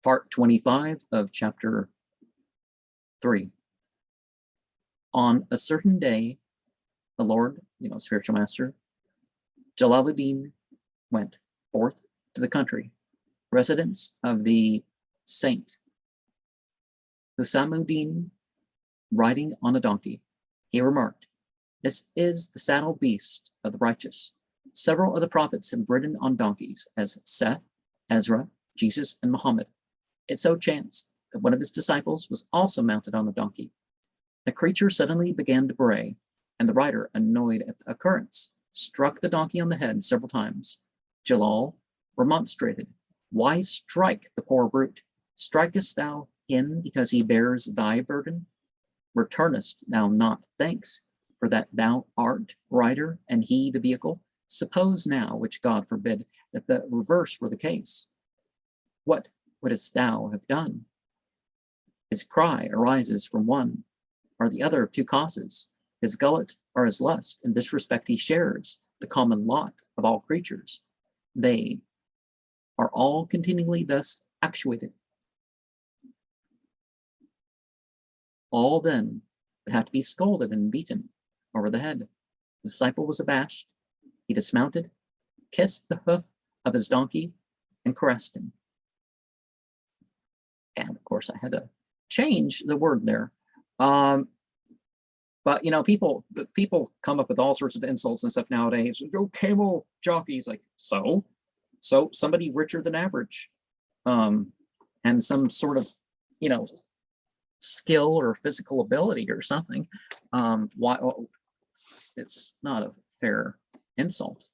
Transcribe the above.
Part 25 of chapter 3. On a certain day, the Lord, spiritual master, Jalaluddin went forth to the country, residence of the saint Husamuddin, riding on a donkey. He remarked, "This is the saddle beast of the righteous. Several of the prophets have ridden on donkeys, as Seth, Ezra, Jesus, and Muhammad. It so chanced that one of his disciples was also mounted on a donkey. The creature suddenly began to bray, and the rider, annoyed at the occurrence, struck the donkey on the head several times. Jalal remonstrated, 'Why strike the poor brute? Strikest thou him because he bears thy burden? Returnest thou not thanks for that thou art rider and he the vehicle? Suppose now, which God forbid, that the reverse were the case. What wouldst thou have done?' His cry arises from one or the other of two causes, his gullet or his lust. In this respect he shares the common lot of all creatures. They are all continually thus actuated. All then would have to be scolded and beaten over the head. The disciple was abashed. He dismounted, kissed the hoof of his donkey, and caressed him." And of course, I had to change the word there. But people come up with all sorts of insults and stuff nowadays. "Oh, camel jockeys!" Like, so somebody richer than average, and some sort of skill or physical ability or something. Why? It's not a fair insult.